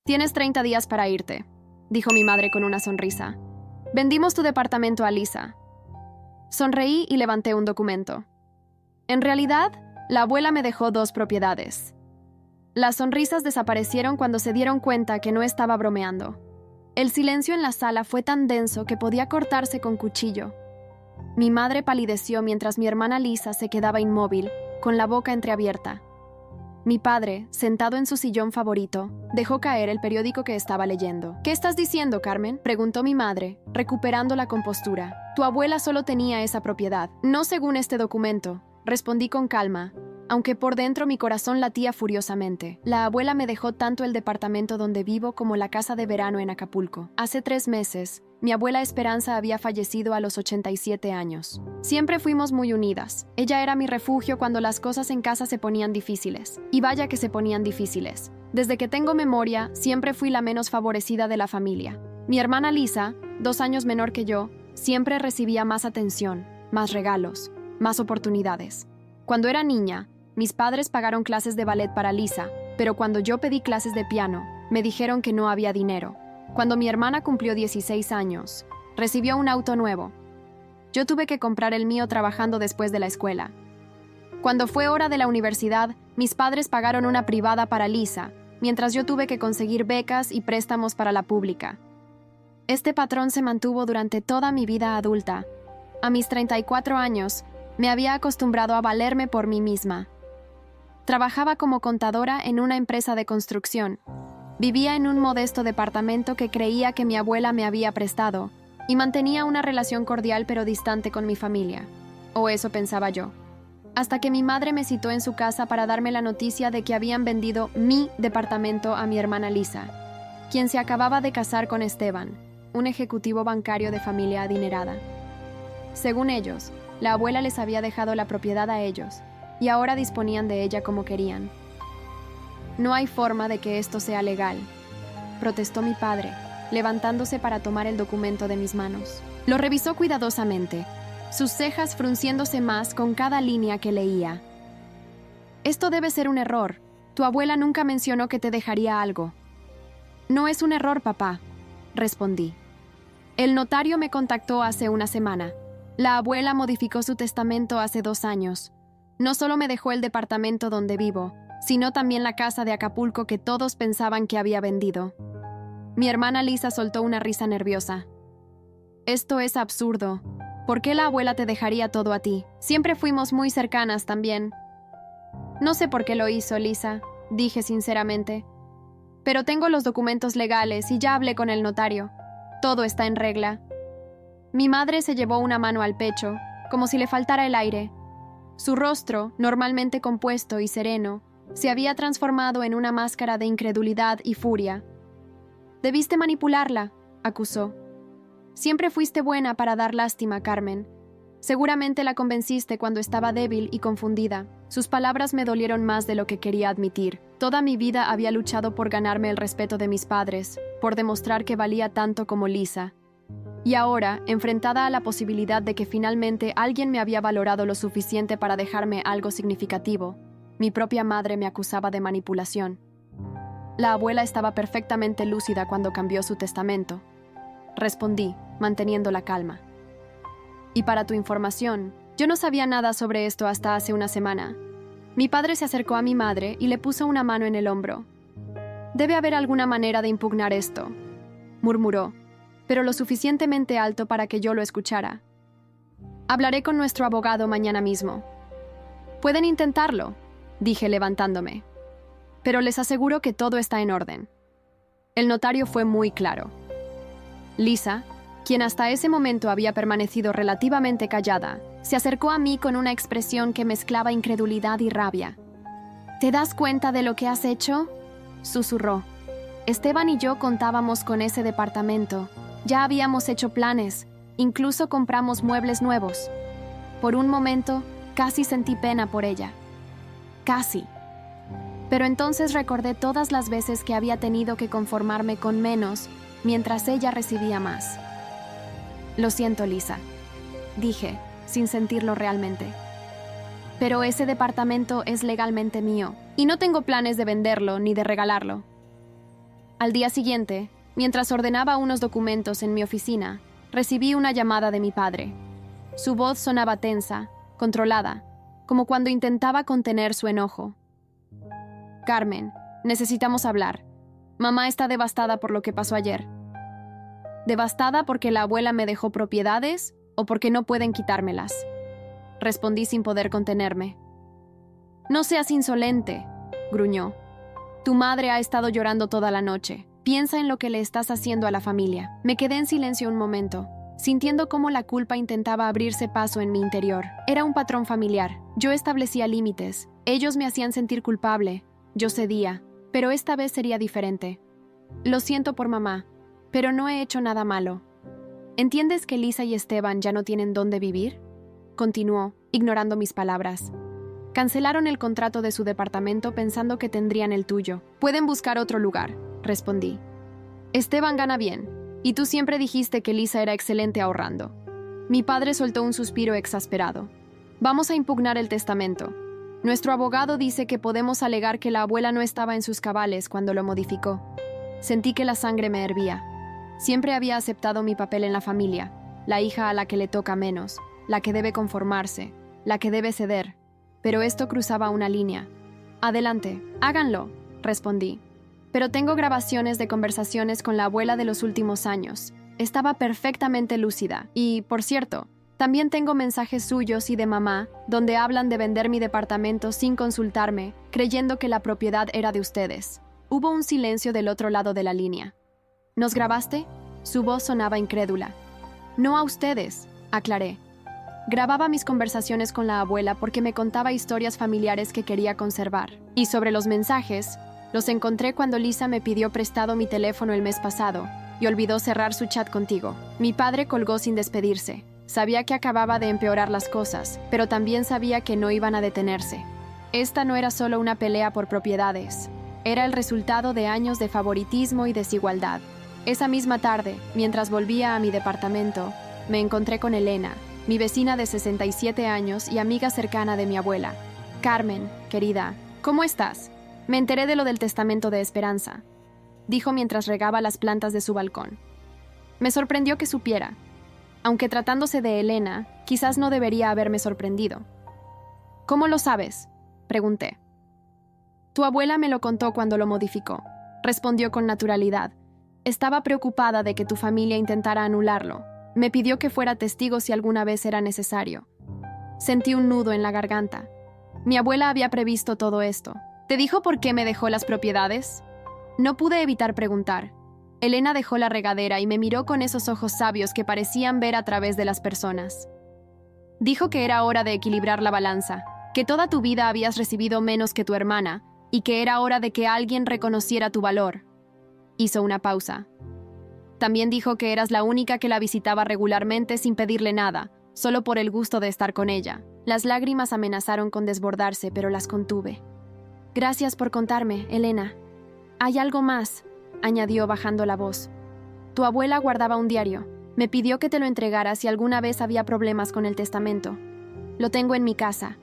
Tienes 30 días para irte, dijo mi madre con una sonrisa. Vendimos tu departamento a Lisa. Sonreí y levanté un documento. En realidad, la abuela me dejó 2 propiedades. Las sonrisas desaparecieron cuando se dieron cuenta que no estaba bromeando. El silencio en la sala fue tan denso que podía cortarse con cuchillo. Mi madre palideció mientras mi hermana Lisa se quedaba inmóvil, con la boca entreabierta. Mi padre, sentado en su sillón favorito, dejó caer el periódico que estaba leyendo. «¿Qué estás diciendo, Carmen?», preguntó mi madre, recuperando la compostura. «Tu abuela solo tenía esa propiedad». «No según este documento», respondí con calma, aunque por dentro mi corazón latía furiosamente. La abuela me dejó tanto el departamento donde vivo como la casa de verano en Acapulco. Hace 3 meses, mi abuela Esperanza había fallecido a los 87 años. Siempre fuimos muy unidas. Ella era mi refugio cuando las cosas en casa se ponían difíciles. Y vaya que se ponían difíciles. Desde que tengo memoria, siempre fui la menos favorecida de la familia. Mi hermana Lisa, 2 años menor que yo, siempre recibía más atención, más regalos, más oportunidades. Cuando era niña, mis padres pagaron clases de ballet para Lisa, pero cuando yo pedí clases de piano, me dijeron que no había dinero. Cuando mi hermana cumplió 16 años, recibió un auto nuevo. Yo tuve que comprar el mío trabajando después de la escuela. Cuando fue hora de la universidad, mis padres pagaron una privada para Lisa, mientras yo tuve que conseguir becas y préstamos para la pública. Este patrón se mantuvo durante toda mi vida adulta. A mis 34 años, me había acostumbrado a valerme por mí misma. Trabajaba como contadora en una empresa de construcción. Vivía en un modesto departamento que creía que mi abuela me había prestado y mantenía una relación cordial pero distante con mi familia. O eso pensaba yo. Hasta que mi madre me citó en su casa para darme la noticia de que habían vendido mi departamento a mi hermana Lisa, quien se acababa de casar con Esteban, un ejecutivo bancario de familia adinerada. Según ellos, la abuela les había dejado la propiedad a ellos, y ahora disponían de ella como querían. «No hay forma de que esto sea legal», protestó mi padre, levantándose para tomar el documento de mis manos. Lo revisó cuidadosamente, sus cejas frunciéndose más con cada línea que leía. «Esto debe ser un error. Tu abuela nunca mencionó que te dejaría algo». «No es un error, papá», respondí. «El notario me contactó hace una semana. La abuela modificó su testamento hace 2 años. No solo me dejó el departamento donde vivo, sino también la casa de Acapulco que todos pensaban que había vendido». Mi hermana Lisa soltó una risa nerviosa. «Esto es absurdo. ¿Por qué la abuela te dejaría todo a ti? Siempre fuimos muy cercanas también». «No sé por qué lo hizo, Lisa», dije sinceramente. «Pero tengo los documentos legales y ya hablé con el notario. Todo está en regla». Mi madre se llevó una mano al pecho, como si le faltara el aire. Su rostro, normalmente compuesto y sereno, se había transformado en una máscara de incredulidad y furia. «Debiste manipularla», acusó. «Siempre fuiste buena para dar lástima, Carmen. Seguramente la convenciste cuando estaba débil y confundida». Sus palabras me dolieron más de lo que quería admitir. Toda mi vida había luchado por ganarme el respeto de mis padres, por demostrar que valía tanto como Lisa. Y ahora, enfrentada a la posibilidad de que finalmente alguien me había valorado lo suficiente para dejarme algo significativo, mi propia madre me acusaba de manipulación. La abuela estaba perfectamente lúcida cuando cambió su testamento. Respondí, manteniendo la calma. Y para tu información, yo no sabía nada sobre esto hasta hace una semana. Mi padre se acercó a mi madre y le puso una mano en el hombro. «Debe haber alguna manera de impugnar esto», murmuró, pero lo suficientemente alto para que yo lo escuchara. «Hablaré con nuestro abogado mañana mismo». «Pueden intentarlo», dije levantándome. «Pero les aseguro que todo está en orden». El notario fue muy claro. Lisa, quien hasta ese momento había permanecido relativamente callada, se acercó a mí con una expresión que mezclaba incredulidad y rabia. «¿Te das cuenta de lo que has hecho?», susurró. «Esteban y yo contábamos con ese departamento. Ya habíamos hecho planes, incluso compramos muebles nuevos. Por un momento, casi sentí pena por ella. Casi. Pero entonces recordé todas las veces que había tenido que conformarme con menos, mientras ella recibía más. Lo siento, Lisa», dije, sin sentirlo realmente. «Pero ese departamento es legalmente mío, y no tengo planes de venderlo ni de regalarlo». Al día siguiente, mientras ordenaba unos documentos en mi oficina, recibí una llamada de mi padre. Su voz sonaba tensa, controlada, como cuando intentaba contener su enojo. Carmen, necesitamos hablar. Mamá está devastada por lo que pasó ayer. ¿Devastada porque la abuela me dejó propiedades o porque no pueden quitármelas? Respondí sin poder contenerme. No seas insolente, gruñó. Tu madre ha estado llorando toda la noche. Piensa en lo que le estás haciendo a la familia. Me quedé en silencio un momento, sintiendo cómo la culpa intentaba abrirse paso en mi interior. Era un patrón familiar. Yo establecía límites. Ellos me hacían sentir culpable. Yo cedía, pero esta vez sería diferente. Lo siento por mamá, pero no he hecho nada malo. ¿Entiendes que Lisa y Esteban ya no tienen dónde vivir? Continuó, ignorando mis palabras. Cancelaron el contrato de su departamento pensando que tendrían el tuyo. Pueden buscar otro lugar, respondí. Esteban gana bien, y tú siempre dijiste que Lisa era excelente ahorrando. Mi padre soltó un suspiro exasperado. Vamos a impugnar el testamento. Nuestro abogado dice que podemos alegar que la abuela no estaba en sus cabales cuando lo modificó. Sentí que la sangre me hervía. Siempre había aceptado mi papel en la familia, la hija a la que le toca menos, la que debe conformarse, la que debe ceder. Pero esto cruzaba una línea. Adelante, háganlo, respondí. Pero tengo grabaciones de conversaciones con la abuela de los últimos años. Estaba perfectamente lúcida. Y, por cierto, también tengo mensajes suyos y de mamá, donde hablan de vender mi departamento sin consultarme, creyendo que la propiedad era de ustedes. Hubo un silencio del otro lado de la línea. ¿Nos grabaste? Su voz sonaba incrédula. No a ustedes, aclaré. Grababa mis conversaciones con la abuela porque me contaba historias familiares que quería conservar. Y sobre los mensajes, los encontré cuando Lisa me pidió prestado mi teléfono el mes pasado y olvidó cerrar su chat contigo. Mi padre colgó sin despedirse. Sabía que acababa de empeorar las cosas, pero también sabía que no iban a detenerse. Esta no era solo una pelea por propiedades. Era el resultado de años de favoritismo y desigualdad. Esa misma tarde, mientras volvía a mi departamento, me encontré con Elena, mi vecina de 67 años y amiga cercana de mi abuela. Carmen, querida, ¿cómo estás? Me enteré de lo del testamento de Esperanza, dijo mientras regaba las plantas de su balcón. Me sorprendió que supiera. Aunque tratándose de Elena, quizás no debería haberme sorprendido. ¿Cómo lo sabes?, pregunté. Tu abuela me lo contó cuando lo modificó, respondió con naturalidad. Estaba preocupada de que tu familia intentara anularlo. Me pidió que fuera testigo si alguna vez era necesario. Sentí un nudo en la garganta. Mi abuela había previsto todo esto. ¿Te dijo por qué me dejó las propiedades? No pude evitar preguntar. Elena dejó la regadera y me miró con esos ojos sabios que parecían ver a través de las personas. Dijo que era hora de equilibrar la balanza, que toda tu vida habías recibido menos que tu hermana y que era hora de que alguien reconociera tu valor. Hizo una pausa. También dijo que eras la única que la visitaba regularmente sin pedirle nada, solo por el gusto de estar con ella. Las lágrimas amenazaron con desbordarse, pero las contuve. Gracias por contarme, Elena. Hay algo más, añadió bajando la voz. Tu abuela guardaba un diario. Me pidió que te lo entregara si alguna vez había problemas con el testamento. Lo tengo en mi casa.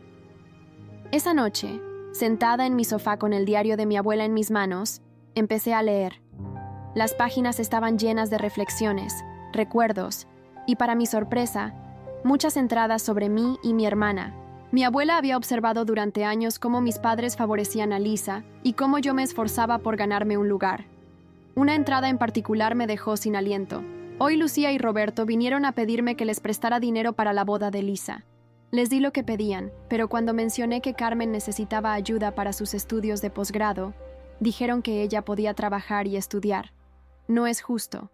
Esa noche, sentada en mi sofá con el diario de mi abuela en mis manos, empecé a leer. Las páginas estaban llenas de reflexiones, recuerdos, y para mi sorpresa, muchas entradas sobre mí y mi hermana. Mi abuela había observado durante años cómo mis padres favorecían a Lisa y cómo yo me esforzaba por ganarme un lugar. Una entrada en particular me dejó sin aliento. Hoy Lucía y Roberto vinieron a pedirme que les prestara dinero para la boda de Lisa. Les di lo que pedían, pero cuando mencioné que Carmen necesitaba ayuda para sus estudios de posgrado, dijeron que ella podía trabajar y estudiar. No es justo.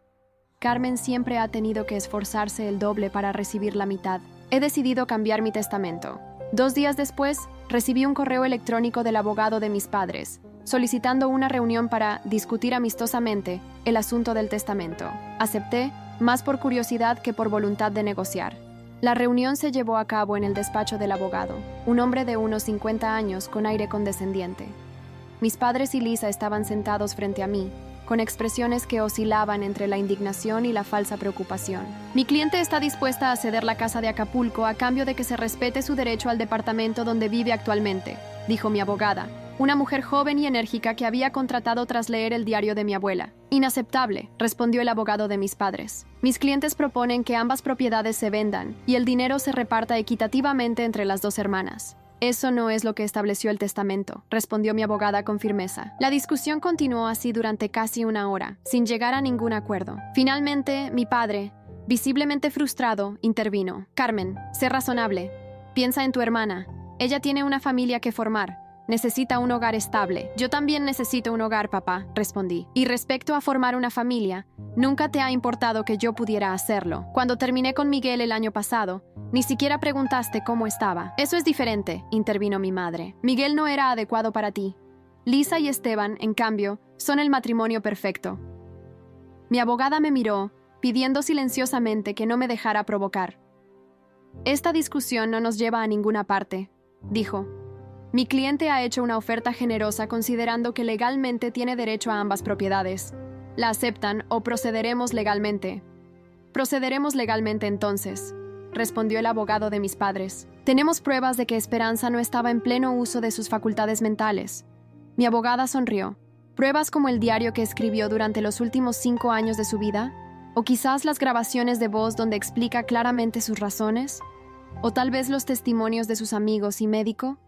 Carmen siempre ha tenido que esforzarse el doble para recibir la mitad. He decidido cambiar mi testamento. 2 días después, recibí un correo electrónico del abogado de mis padres, solicitando una reunión para discutir amistosamente el asunto del testamento. Acepté, más por curiosidad que por voluntad de negociar. La reunión se llevó a cabo en el despacho del abogado, un hombre de unos 50 años con aire condescendiente. Mis padres y Lisa estaban sentados frente a mí, con expresiones que oscilaban entre la indignación y la falsa preocupación. Mi cliente está dispuesta a ceder la casa de Acapulco a cambio de que se respete su derecho al departamento donde vive actualmente, dijo mi abogada, una mujer joven y enérgica que había contratado tras leer el diario de mi abuela. Inaceptable, respondió el abogado de mis padres. Mis clientes proponen que ambas propiedades se vendan y el dinero se reparta equitativamente entre las dos hermanas. Eso no es lo que estableció el testamento, respondió mi abogada con firmeza. La discusión continuó así durante casi una hora, sin llegar a ningún acuerdo. Finalmente, mi padre, visiblemente frustrado, intervino. Carmen, sé razonable. Piensa en tu hermana. Ella tiene una familia que formar. Necesita un hogar estable. Yo también necesito un hogar, papá, respondí. Y respecto a formar una familia, nunca te ha importado que yo pudiera hacerlo. Cuando terminé con Miguel el año pasado, ni siquiera preguntaste cómo estaba. Eso es diferente, intervino mi madre. Miguel no era adecuado para ti. Lisa y Esteban, en cambio, son el matrimonio perfecto. Mi abogada me miró, pidiendo silenciosamente que no me dejara provocar. Esta discusión no nos lleva a ninguna parte, dijo. Mi cliente ha hecho una oferta generosa considerando que legalmente tiene derecho a ambas propiedades. ¿La aceptan o procederemos legalmente? Procederemos legalmente entonces, respondió el abogado de mis padres. Tenemos pruebas de que Esperanza no estaba en pleno uso de sus facultades mentales. Mi abogada sonrió. ¿Pruebas como el diario que escribió durante los últimos 5 años de su vida? ¿O quizás las grabaciones de voz donde explica claramente sus razones? ¿O tal vez los testimonios de sus amigos y médico?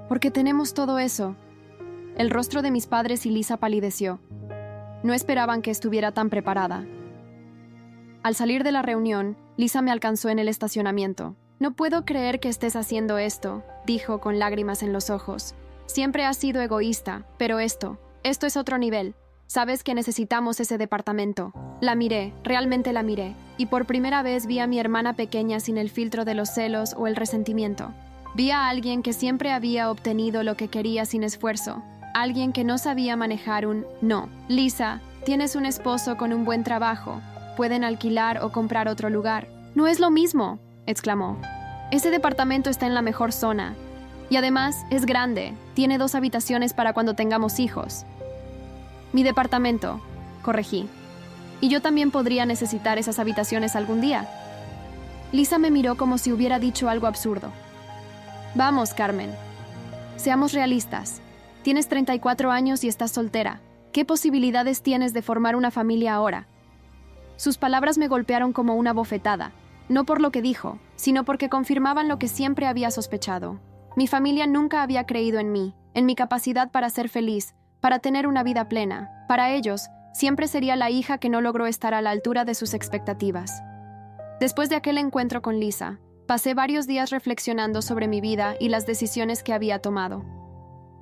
Porque tenemos todo eso. El rostro de mis padres y Lisa palideció. No esperaban que estuviera tan preparada. Al salir de la reunión, Lisa me alcanzó en el estacionamiento. No puedo creer que estés haciendo esto, dijo con lágrimas en los ojos. Siempre has sido egoísta, pero esto es otro nivel. Sabes que necesitamos ese departamento. La miré, realmente la miré, y por primera vez vi a mi hermana pequeña sin el filtro de los celos o el resentimiento. Vi a alguien que siempre había obtenido lo que quería sin esfuerzo. Alguien que no sabía manejar un no. Lisa, tienes un esposo con un buen trabajo. Pueden alquilar o comprar otro lugar. No es lo mismo, exclamó. Ese departamento está en la mejor zona. Y además, es grande. Tiene 2 habitaciones para cuando tengamos hijos. Mi departamento, corregí. Y yo también podría necesitar esas habitaciones algún día. Lisa me miró como si hubiera dicho algo absurdo. Vamos, Carmen. Seamos realistas. Tienes 34 años y estás soltera. ¿Qué posibilidades tienes de formar una familia ahora? Sus palabras me golpearon como una bofetada, no por lo que dijo, sino porque confirmaban lo que siempre había sospechado. Mi familia nunca había creído en mí, en mi capacidad para ser feliz, para tener una vida plena. Para ellos, siempre sería la hija que no logró estar a la altura de sus expectativas. Después de aquel encuentro con Lisa, pasé varios días reflexionando sobre mi vida y las decisiones que había tomado.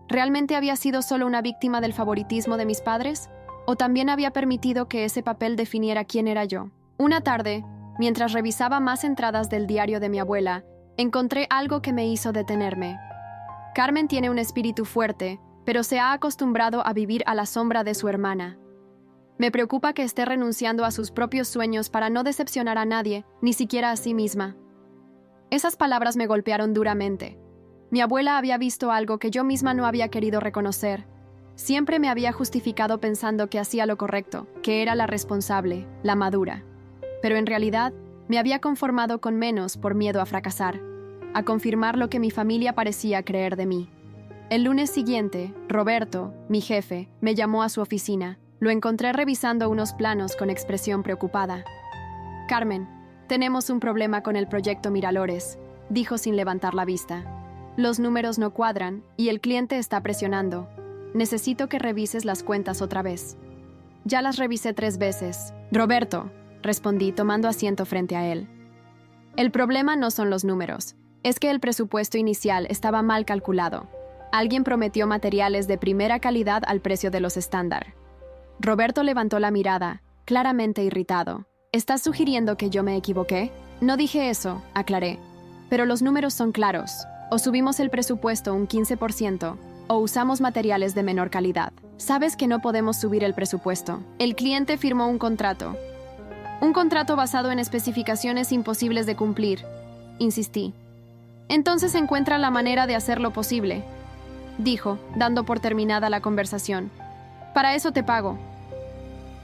¿Realmente había sido solo una víctima del favoritismo de mis padres? ¿O también había permitido que ese papel definiera quién era yo? Una tarde, mientras revisaba más entradas del diario de mi abuela, encontré algo que me hizo detenerme. Carmen tiene un espíritu fuerte, pero se ha acostumbrado a vivir a la sombra de su hermana. Me preocupa que esté renunciando a sus propios sueños para no decepcionar a nadie, ni siquiera a sí misma. Esas palabras me golpearon duramente. Mi abuela había visto algo que yo misma no había querido reconocer. Siempre me había justificado pensando que hacía lo correcto, que era la responsable, la madura. Pero en realidad, me había conformado con menos por miedo a fracasar, a confirmar lo que mi familia parecía creer de mí. El lunes siguiente, Roberto, mi jefe, me llamó a su oficina. Lo encontré revisando unos planos con expresión preocupada. Carmen, tenemos un problema con el proyecto Miralores, dijo sin levantar la vista. Los números no cuadran y el cliente está presionando. Necesito que revises las cuentas otra vez. Ya las revisé 3 veces. Roberto, respondí tomando asiento frente a él. El problema no son los números, es que el presupuesto inicial estaba mal calculado. Alguien prometió materiales de primera calidad al precio de los estándar. Roberto levantó la mirada, claramente irritado. ¿Estás sugiriendo que yo me equivoqué? No dije eso, aclaré. Pero los números son claros. O subimos el presupuesto un 15%, o usamos materiales de menor calidad. Sabes que no podemos subir el presupuesto. El cliente firmó un contrato. Un contrato basado en especificaciones imposibles de cumplir, insistí. Entonces encuentra la manera de hacerlo posible, dijo, dando por terminada la conversación. Para eso te pago.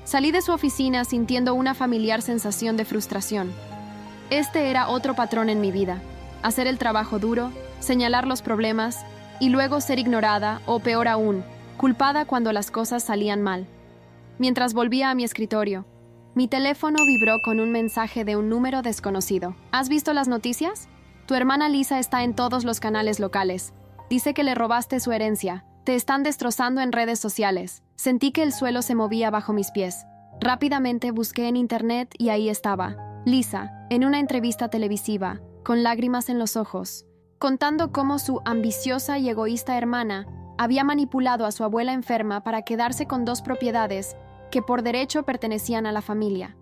Salí de su oficina sintiendo una familiar sensación de frustración. Este era otro patrón en mi vida. Hacer el trabajo duro, señalar los problemas y luego ser ignorada o, peor aún, culpada cuando las cosas salían mal. Mientras volvía a mi escritorio, mi teléfono vibró con un mensaje de un número desconocido. ¿Has visto las noticias? Tu hermana Lisa está en todos los canales locales. Dice que le robaste su herencia. Te están destrozando en redes sociales. Sentí que el suelo se movía bajo mis pies. Rápidamente busqué en internet y ahí estaba. Lisa, en una entrevista televisiva, con lágrimas en los ojos, contando cómo su ambiciosa y egoísta hermana había manipulado a su abuela enferma para quedarse con 2 propiedades que por derecho pertenecían a la familia.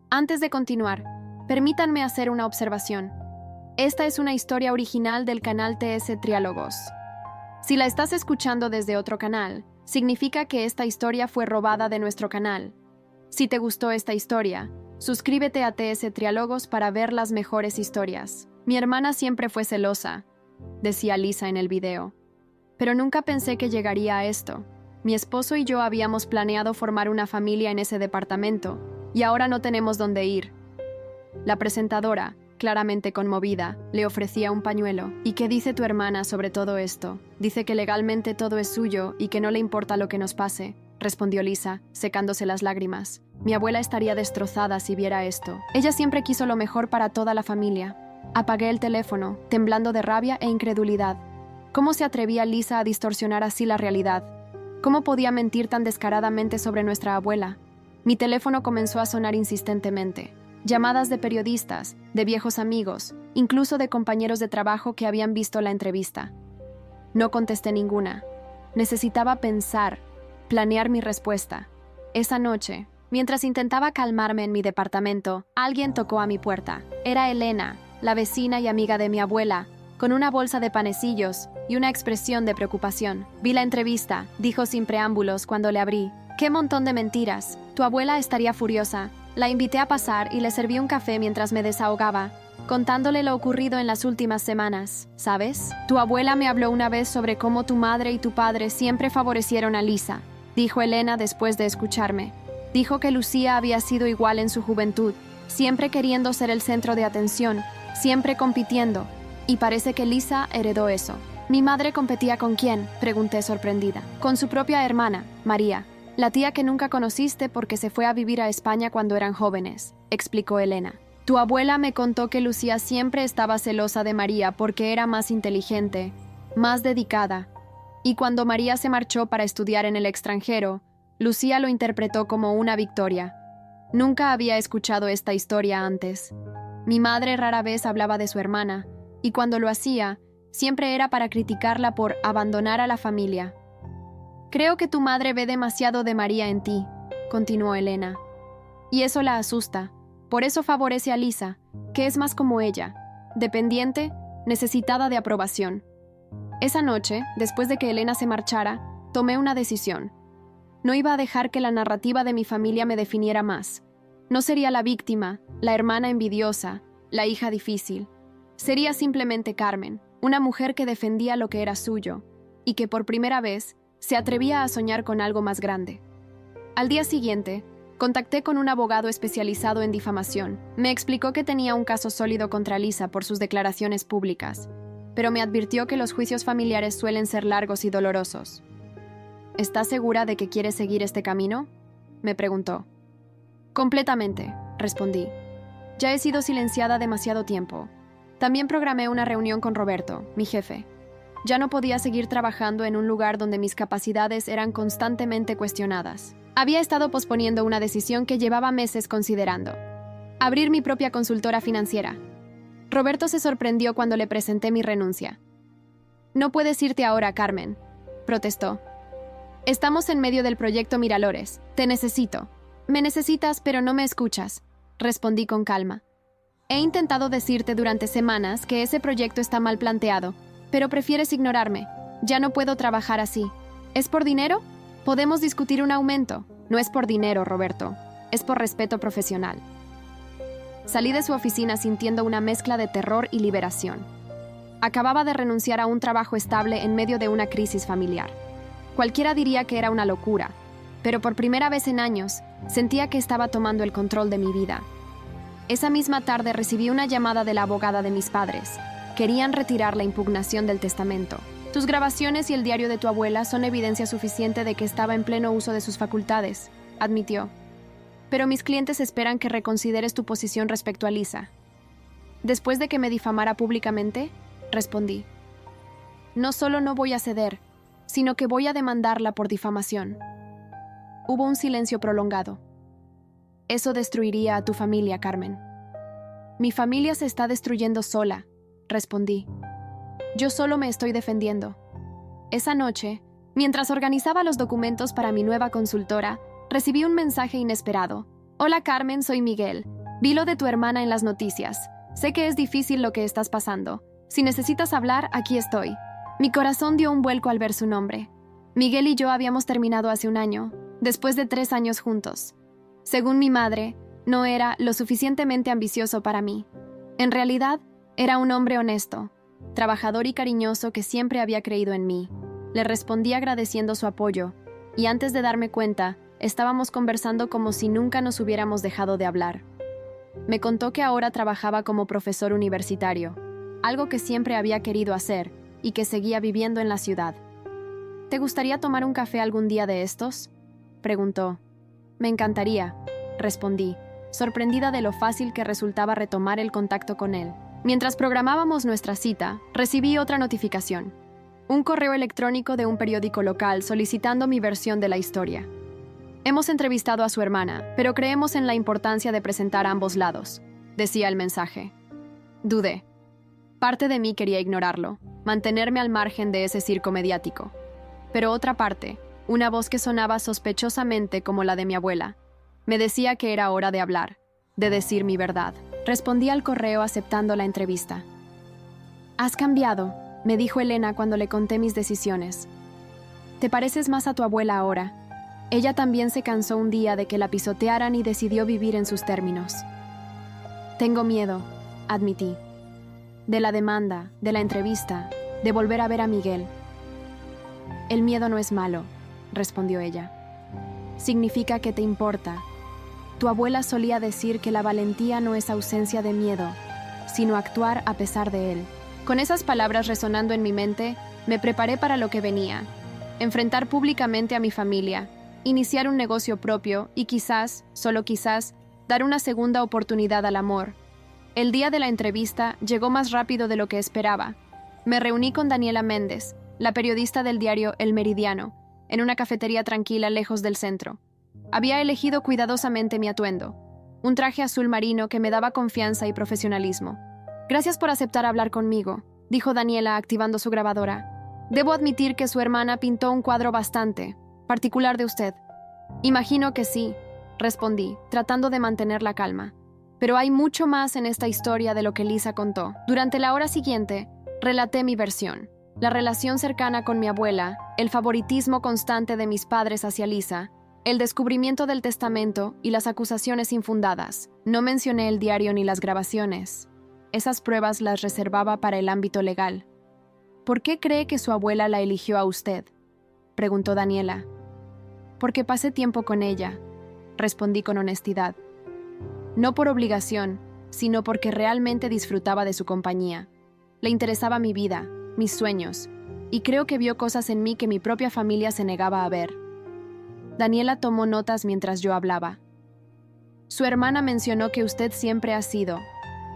Antes de continuar, permítanme hacer una observación. Esta es una historia original del canal TS Triálogos. Si la estás escuchando desde otro canal, significa que esta historia fue robada de nuestro canal. Si te gustó esta historia, suscríbete a TS Triálogos para ver las mejores historias. Mi hermana siempre fue celosa, decía Lisa en el video. Pero nunca pensé que llegaría a esto. Mi esposo y yo habíamos planeado formar una familia en ese departamento, y ahora no tenemos dónde ir. La presentadora, claramente conmovida, le ofrecía un pañuelo. ¿Y qué dice tu hermana sobre todo esto? Dice que legalmente todo es suyo y que no le importa lo que nos pase, respondió Lisa, secándose las lágrimas. Mi abuela estaría destrozada si viera esto. Ella siempre quiso lo mejor para toda la familia. Apagué el teléfono, temblando de rabia e incredulidad. ¿Cómo se atrevía Lisa a distorsionar así la realidad? ¿Cómo podía mentir tan descaradamente sobre nuestra abuela? Mi teléfono comenzó a sonar insistentemente. Llamadas de periodistas, de viejos amigos, incluso de compañeros de trabajo que habían visto la entrevista. No contesté ninguna. Necesitaba pensar, planear mi respuesta. Esa noche, mientras intentaba calmarme en mi departamento, alguien tocó a mi puerta. Era Elena, la vecina y amiga de mi abuela, con una bolsa de panecillos y una expresión de preocupación. Vi la entrevista, dijo sin preámbulos cuando le abrí. ¡Qué montón de mentiras! Tu abuela estaría furiosa. La invité a pasar y le serví un café mientras me desahogaba, contándole lo ocurrido en las últimas semanas. ¿Sabes? Tu abuela me habló una vez sobre cómo tu madre y tu padre siempre favorecieron a Lisa, dijo Elena después de escucharme. Dijo que Lucía había sido igual en su juventud, siempre queriendo ser el centro de atención, siempre compitiendo. Y parece que Lisa heredó eso. ¿Mi madre competía con quién?, pregunté sorprendida. Con su propia hermana, María, la tía que nunca conociste porque se fue a vivir a España cuando eran jóvenes, explicó Elena. Tu abuela me contó que Lucía siempre estaba celosa de María porque era más inteligente, más dedicada. Y cuando María se marchó para estudiar en el extranjero, Lucía lo interpretó como una victoria. Nunca había escuchado esta historia antes. Mi madre rara vez hablaba de su hermana, y cuando lo hacía, siempre era para criticarla por abandonar a la familia. Creo que tu madre ve demasiado de María en ti, continuó Elena. Y eso la asusta. Por eso favorece a Lisa, que es más como ella, dependiente, necesitada de aprobación. Esa noche, después de que Elena se marchara, tomé una decisión. No iba a dejar que la narrativa de mi familia me definiera más. No sería la víctima, la hermana envidiosa, la hija difícil. Sería simplemente Carmen, una mujer que defendía lo que era suyo y que por primera vez se atrevía a soñar con algo más grande. Al día siguiente, contacté con un abogado especializado en difamación. Me explicó que tenía un caso sólido contra Lisa por sus declaraciones públicas, pero me advirtió que los juicios familiares suelen ser largos y dolorosos. ¿Estás segura de que quieres seguir este camino?, me preguntó. Completamente, respondí. Ya he sido silenciada demasiado tiempo. También programé una reunión con Roberto, mi jefe. Ya no podía seguir trabajando en un lugar donde mis capacidades eran constantemente cuestionadas. Había estado posponiendo una decisión que llevaba meses considerando: abrir mi propia consultora financiera. Roberto se sorprendió cuando le presenté mi renuncia. No puedes irte ahora, Carmen, protestó. Estamos en medio del proyecto Miralores. Te necesito. Me necesitas, pero no me escuchas, respondí con calma. He intentado decirte durante semanas que ese proyecto está mal planteado, pero prefieres ignorarme. Ya no puedo trabajar así. ¿Es por dinero? Podemos discutir un aumento. No es por dinero, Roberto. Es por respeto profesional. Salí de su oficina sintiendo una mezcla de terror y liberación. Acababa de renunciar a un trabajo estable en medio de una crisis familiar. Cualquiera diría que era una locura, pero por primera vez en años sentía que estaba tomando el control de mi vida. Esa misma tarde recibí una llamada de la abogada de mis padres. Querían retirar la impugnación del testamento. Tus grabaciones y el diario de tu abuela son evidencia suficiente de que estaba en pleno uso de sus facultades, admitió. Pero mis clientes esperan que reconsideres tu posición respecto a Lisa. Después de que me difamara públicamente, respondí. No solo no voy a ceder, sino que voy a demandarla por difamación. Hubo un silencio prolongado. Eso destruiría a tu familia, Carmen. Mi familia se está destruyendo sola, respondí. Yo solo me estoy defendiendo. Esa noche, mientras organizaba los documentos para mi nueva consultora, recibí un mensaje inesperado. Hola Carmen, soy Miguel. Vi lo de tu hermana en las noticias. Sé que es difícil lo que estás pasando. Si necesitas hablar, aquí estoy. Mi corazón dio un vuelco al ver su nombre. Miguel y yo habíamos terminado hace un año, después de 3 años juntos. Según mi madre, no era lo suficientemente ambicioso para mí. En realidad, era un hombre honesto, trabajador y cariñoso que siempre había creído en mí. Le respondí agradeciendo su apoyo, y antes de darme cuenta, estábamos conversando como si nunca nos hubiéramos dejado de hablar. Me contó que ahora trabajaba como profesor universitario, algo que siempre había querido hacer y que seguía viviendo en la ciudad. ¿Te gustaría tomar un café algún día de estos?, preguntó. Me encantaría, respondí, sorprendida de lo fácil que resultaba retomar el contacto con él. Mientras programábamos nuestra cita, recibí otra notificación. Un correo electrónico de un periódico local solicitando mi versión de la historia. Hemos entrevistado a su hermana, pero creemos en la importancia de presentar ambos lados, decía el mensaje. Dudé. Parte de mí quería ignorarlo, mantenerme al margen de ese circo mediático. Pero otra parte, una voz que sonaba sospechosamente como la de mi abuela, me decía que era hora de hablar, de decir mi verdad. Respondí al correo aceptando la entrevista. Has cambiado, me dijo Elena cuando le conté mis decisiones. Te pareces más a tu abuela ahora. Ella también se cansó un día de que la pisotearan y decidió vivir en sus términos. Tengo miedo, admití. De la demanda, de la entrevista, de volver a ver a Miguel. El miedo no es malo, respondió ella. Significa que te importa. Tu abuela solía decir que la valentía no es ausencia de miedo, sino actuar a pesar de él. Con esas palabras resonando en mi mente, me preparé para lo que venía. Enfrentar públicamente a mi familia, iniciar un negocio propio y quizás, solo quizás, dar una segunda oportunidad al amor. El día de la entrevista llegó más rápido de lo que esperaba. Me reuní con Daniela Méndez, la periodista del diario El Meridiano, en una cafetería tranquila lejos del centro. Había elegido cuidadosamente mi atuendo, un traje azul marino que me daba confianza y profesionalismo. Gracias por aceptar hablar conmigo, dijo Daniela activando su grabadora. Debo admitir que su hermana pintó un cuadro bastante particular de usted. Imagino que sí, respondí, tratando de mantener la calma. Pero hay mucho más en esta historia de lo que Lisa contó. Durante la hora siguiente, relaté mi versión. La relación cercana con mi abuela, el favoritismo constante de mis padres hacia Lisa, el descubrimiento del testamento y las acusaciones infundadas. No mencioné el diario ni las grabaciones. Esas pruebas las reservaba para el ámbito legal. ¿Por qué cree que su abuela la eligió a usted?, preguntó Daniela. Porque pasé tiempo con ella, respondí con honestidad. No por obligación, sino porque realmente disfrutaba de su compañía. Le interesaba mi vida, mis sueños, y creo que vio cosas en mí que mi propia familia se negaba a ver. Daniela tomó notas mientras yo hablaba. Su hermana mencionó que usted siempre ha sido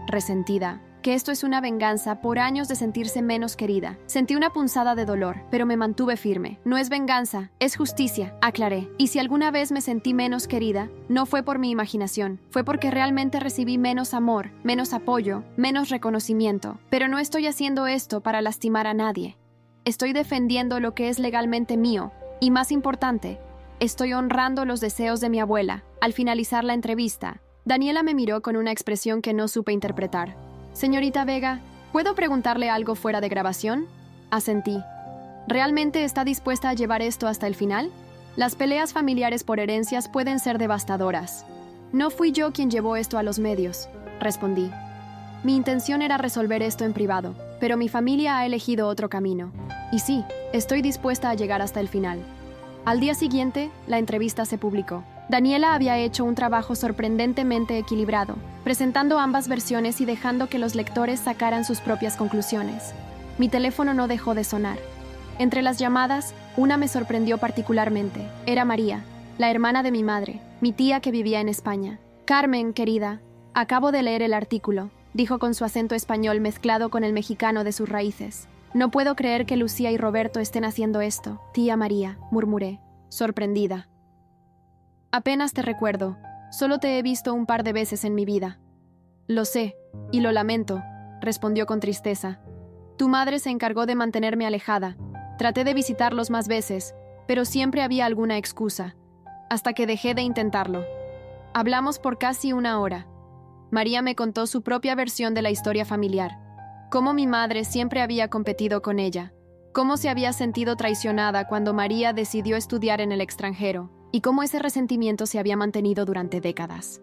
resentida, que esto es una venganza por años de sentirse menos querida. Sentí una punzada de dolor, pero me mantuve firme. No es venganza, es justicia, aclaré. Y si alguna vez me sentí menos querida, no fue por mi imaginación, fue porque realmente recibí menos amor, menos apoyo, menos reconocimiento. Pero no estoy haciendo esto para lastimar a nadie. Estoy defendiendo lo que es legalmente mío, y más importante, estoy honrando los deseos de mi abuela. Al finalizar la entrevista, Daniela me miró con una expresión que no supe interpretar. Señorita Vega, ¿puedo preguntarle algo fuera de grabación? Asentí. ¿Realmente está dispuesta a llevar esto hasta el final? Las peleas familiares por herencias pueden ser devastadoras. No fui yo quien llevó esto a los medios, respondí. Mi intención era resolver esto en privado, pero mi familia ha elegido otro camino. Y sí, estoy dispuesta a llegar hasta el final. Al día siguiente, la entrevista se publicó. Daniela había hecho un trabajo sorprendentemente equilibrado, presentando ambas versiones y dejando que los lectores sacaran sus propias conclusiones. Mi teléfono no dejó de sonar. Entre las llamadas, una me sorprendió particularmente. Era María, la hermana de mi madre, mi tía que vivía en España. Carmen, querida, acabo de leer el artículo, dijo con su acento español mezclado con el mexicano de sus raíces. No puedo creer que Lucía y Roberto estén haciendo esto, tía María, murmuré, sorprendida. Apenas te recuerdo, solo te he visto un par de veces en mi vida. Lo sé, y lo lamento, respondió con tristeza. Tu madre se encargó de mantenerme alejada. Traté de visitarlos más veces, pero siempre había alguna excusa, hasta que dejé de intentarlo. Hablamos por casi una hora. María me contó su propia versión de la historia familiar, cómo mi madre siempre había competido con ella, cómo se había sentido traicionada cuando María decidió estudiar en el extranjero, y cómo ese resentimiento se había mantenido durante décadas.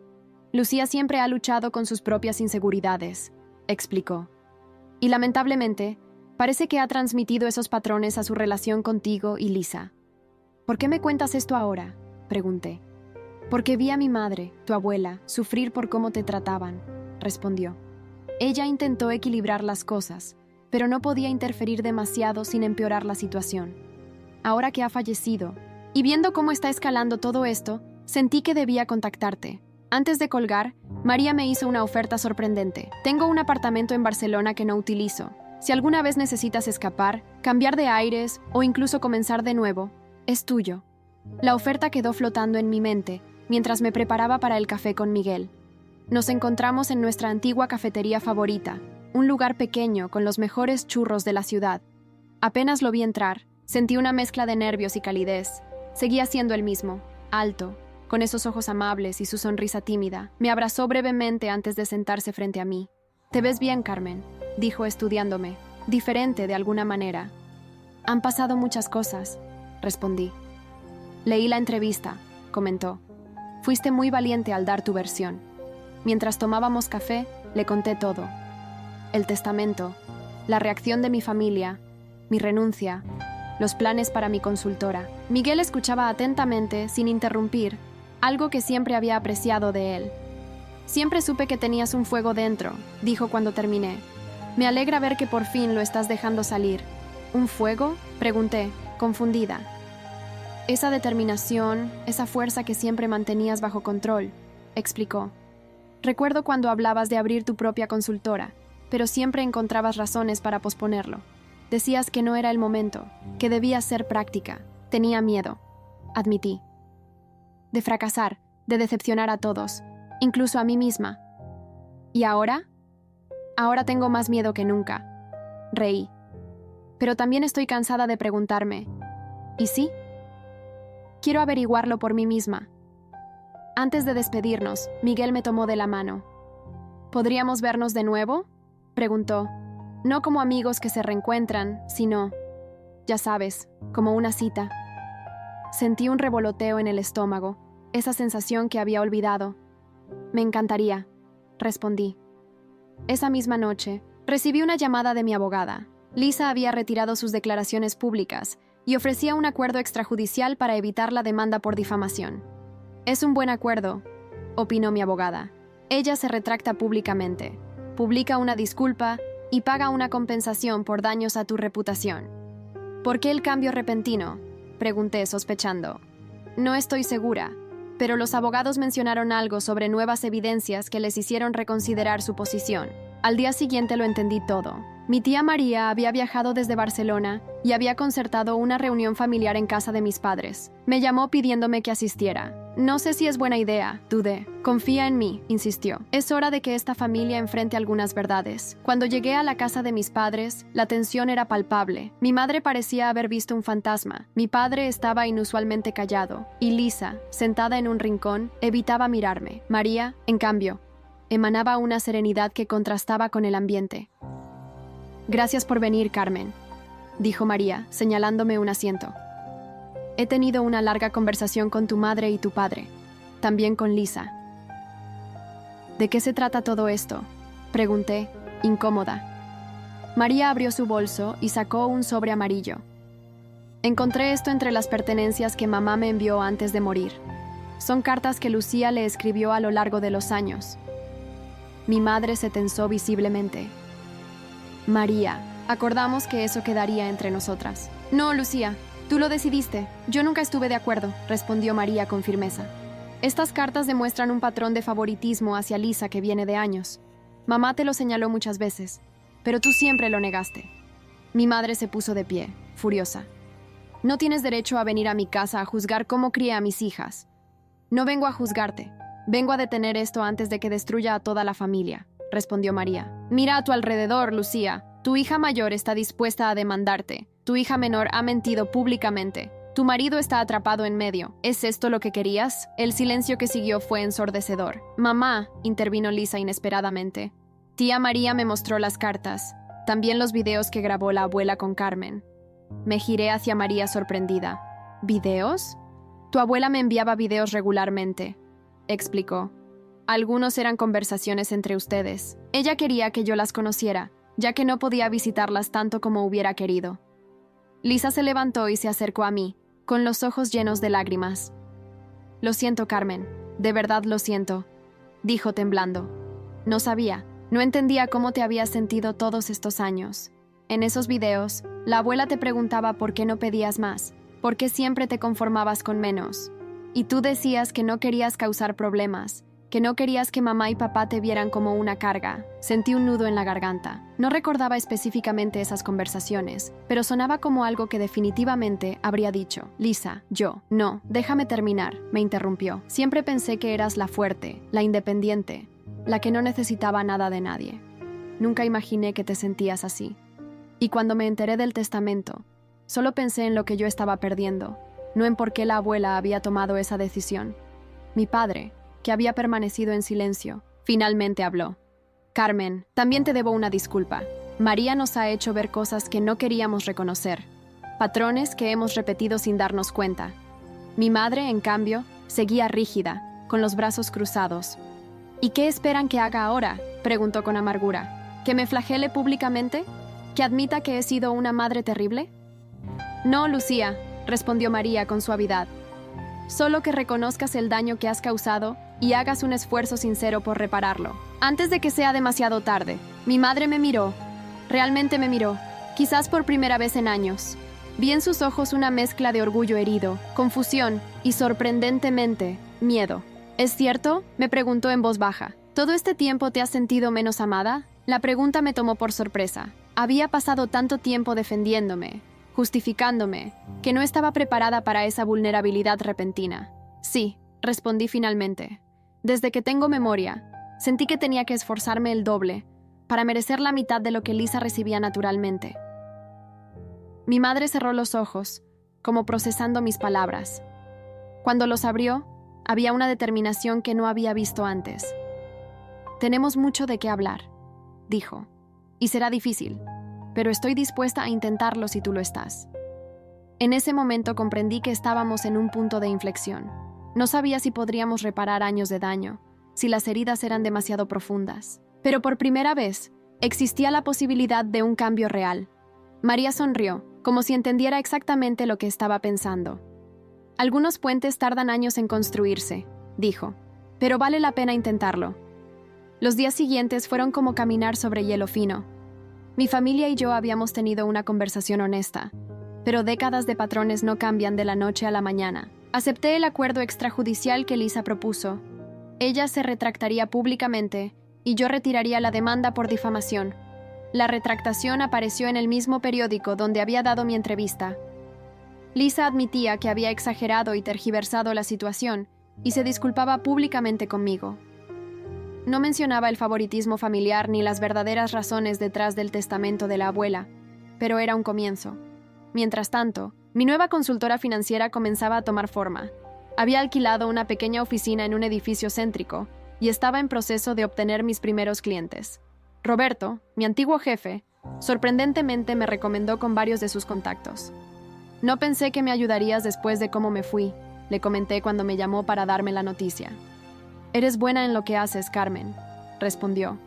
Lucía siempre ha luchado con sus propias inseguridades, explicó. Y lamentablemente, parece que ha transmitido esos patrones a su relación contigo y Lisa. ¿Por qué me cuentas esto ahora?, pregunté. Porque vi a mi madre, tu abuela, sufrir por cómo te trataban, respondió. Ella intentó equilibrar las cosas, pero no podía interferir demasiado sin empeorar la situación. Ahora que ha fallecido, y viendo cómo está escalando todo esto, sentí que debía contactarte. Antes de colgar, María me hizo una oferta sorprendente. Tengo un apartamento en Barcelona que no utilizo. Si alguna vez necesitas escapar, cambiar de aires o incluso comenzar de nuevo, es tuyo. La oferta quedó flotando en mi mente mientras me preparaba para el café con Miguel. Nos encontramos en nuestra antigua cafetería favorita, un lugar pequeño con los mejores churros de la ciudad. Apenas lo vi entrar, sentí una mezcla de nervios y calidez. Seguía siendo el mismo, alto, con esos ojos amables y su sonrisa tímida. Me abrazó brevemente antes de sentarse frente a mí. «Te ves bien, Carmen», dijo estudiándome, diferente de alguna manera. «Han pasado muchas cosas», respondí. «Leí la entrevista», comentó. «Fuiste muy valiente al dar tu versión». Mientras tomábamos café, le conté todo. El testamento, la reacción de mi familia, mi renuncia, los planes para mi consultora. Miguel escuchaba atentamente, sin interrumpir, algo que siempre había apreciado de él. «Siempre supe que tenías un fuego dentro», dijo cuando terminé. «Me alegra ver que por fin lo estás dejando salir». «¿Un fuego?», pregunté, confundida. «Esa determinación, esa fuerza que siempre mantenías bajo control», explicó. «Recuerdo cuando hablabas de abrir tu propia consultora, pero siempre encontrabas razones para posponerlo. Decías que no era el momento, que debía ser práctica. Tenía miedo», admití. «De fracasar, de decepcionar a todos, incluso a mí misma». «¿Y ahora?». «Ahora tengo más miedo que nunca», reí. «Pero también estoy cansada de preguntarme, ¿y sí?». «Quiero averiguarlo por mí misma». Antes de despedirnos, Miguel me tomó de la mano. «¿Podríamos vernos de nuevo?», preguntó. No como amigos que se reencuentran, sino, ya sabes, como una cita. Sentí un revoloteo en el estómago, esa sensación que había olvidado. «Me encantaría», respondí. Esa misma noche, recibí una llamada de mi abogada. Lisa había retirado sus declaraciones públicas y ofrecía un acuerdo extrajudicial para evitar la demanda por difamación. «Es un buen acuerdo», opinó mi abogada. «Ella se retracta públicamente, publica una disculpa y paga una compensación por daños a tu reputación». «¿Por qué el cambio repentino?», pregunté sospechando. «No estoy segura, pero los abogados mencionaron algo sobre nuevas evidencias que les hicieron reconsiderar su posición». Al día siguiente lo entendí todo. Mi tía María había viajado desde Barcelona y había concertado una reunión familiar en casa de mis padres. Me llamó pidiéndome que asistiera. «No sé si es buena idea», dudé. «Confía en mí», insistió. «Es hora de que esta familia enfrente algunas verdades». Cuando llegué a la casa de mis padres, la tensión era palpable. Mi madre parecía haber visto un fantasma. Mi padre estaba inusualmente callado. Y Lisa, sentada en un rincón, evitaba mirarme. María, en cambio, emanaba una serenidad que contrastaba con el ambiente. «Gracias por venir, Carmen», dijo María, señalándome un asiento. «He tenido una larga conversación con tu madre y tu padre, también con Lisa». «¿De qué se trata todo esto?», pregunté, incómoda. María abrió su bolso y sacó un sobre amarillo. «Encontré esto entre las pertenencias que mamá me envió antes de morir. Son cartas que Lucía le escribió a lo largo de los años». Mi madre se tensó visiblemente. «María, acordamos que eso quedaría entre nosotras». «No, Lucía, Tú lo decidiste. Yo nunca estuve de acuerdo, respondió María con firmeza. Estas cartas demuestran un patrón de favoritismo hacia Lisa que viene de años. Mamá te lo señaló muchas veces, pero tú siempre lo negaste. Mi madre se puso de pie, furiosa. No tienes derecho a venir a mi casa a juzgar cómo crié a mis hijas. No vengo a juzgarte. Vengo a detener esto antes de que destruya a toda la familia, respondió María. Mira a tu alrededor, Lucía. Tu hija mayor está dispuesta a demandarte. Tu hija menor ha mentido públicamente. Tu marido está atrapado en medio. ¿Es esto lo que querías? El silencio que siguió fue ensordecedor. Mamá, intervino Lisa inesperadamente. Tía María me mostró las cartas, también los videos que grabó la abuela con Carmen. Me giré hacia María sorprendida. ¿Videos? Tu abuela me enviaba videos regularmente, explicó. Algunos eran conversaciones entre ustedes. Ella quería que yo las conociera, ya que no podía visitarlas tanto como hubiera querido. Lisa se levantó y se acercó a mí, con los ojos llenos de lágrimas. Lo siento, Carmen, de verdad lo siento, dijo temblando. No sabía, no entendía cómo te habías sentido todos estos años. En esos videos, la abuela te preguntaba por qué no pedías más, por qué siempre te conformabas con menos. Y tú decías que no querías causar problemas, que no querías que mamá y papá te vieran como una carga. Sentí un nudo en la garganta. No recordaba específicamente esas conversaciones, pero sonaba como algo que definitivamente habría dicho. Lisa, yo. No, déjame terminar, me interrumpió. Siempre pensé que eras la fuerte, la independiente, la que no necesitaba nada de nadie. Nunca imaginé que te sentías así. Y cuando me enteré del testamento, solo pensé en lo que yo estaba perdiendo, no en por qué la abuela había tomado esa decisión. Mi padre, que había permanecido en silencio, finalmente habló. Carmen, también te debo una disculpa. María nos ha hecho ver cosas que no queríamos reconocer, patrones que hemos repetido sin darnos cuenta. Mi madre, en cambio, seguía rígida, con los brazos cruzados. ¿Y qué esperan que haga ahora?, preguntó con amargura. ¿Que me flagele públicamente? ¿Que admita que he sido una madre terrible? No, Lucía, respondió María con suavidad. Solo que reconozcas el daño que has causado y hagas un esfuerzo sincero por repararlo. Antes de que sea demasiado tarde, mi madre me miró. Realmente me miró, quizás por primera vez en años. Vi en sus ojos una mezcla de orgullo herido, confusión y, sorprendentemente, miedo. ¿Es cierto?, me preguntó en voz baja. ¿Todo este tiempo te has sentido menos amada? La pregunta me tomó por sorpresa. Había pasado tanto tiempo defendiéndome, justificándome, que no estaba preparada para esa vulnerabilidad repentina. Sí, respondí finalmente. Desde que tengo memoria, sentí que tenía que esforzarme el doble para merecer la mitad de lo que Lisa recibía naturalmente. Mi madre cerró los ojos, como procesando mis palabras. Cuando los abrió, había una determinación que no había visto antes. Tenemos mucho de qué hablar, dijo, y será difícil, pero estoy dispuesta a intentarlo si tú lo estás. En ese momento comprendí que estábamos en un punto de inflexión. No sabía si podríamos reparar años de daño, si las heridas eran demasiado profundas. Pero por primera vez, existía la posibilidad de un cambio real. María sonrió, como si entendiera exactamente lo que estaba pensando. Algunos puentes tardan años en construirse, dijo, pero vale la pena intentarlo. Los días siguientes fueron como caminar sobre hielo fino. Mi familia y yo habíamos tenido una conversación honesta, pero décadas de patrones no cambian de la noche a la mañana. Acepté el acuerdo extrajudicial que Lisa propuso. Ella se retractaría públicamente y yo retiraría la demanda por difamación. La retractación apareció en el mismo periódico donde había dado mi entrevista. Lisa admitía que había exagerado y tergiversado la situación y se disculpaba públicamente conmigo. No mencionaba el favoritismo familiar ni las verdaderas razones detrás del testamento de la abuela, pero era un comienzo. Mientras tanto, mi nueva consultora financiera comenzaba a tomar forma. Había alquilado una pequeña oficina en un edificio céntrico y estaba en proceso de obtener mis primeros clientes. Roberto, mi antiguo jefe, sorprendentemente me recomendó con varios de sus contactos. No pensé que me ayudarías después de cómo me fui, le comenté cuando me llamó para darme la noticia. Eres buena en lo que haces, Carmen, respondió.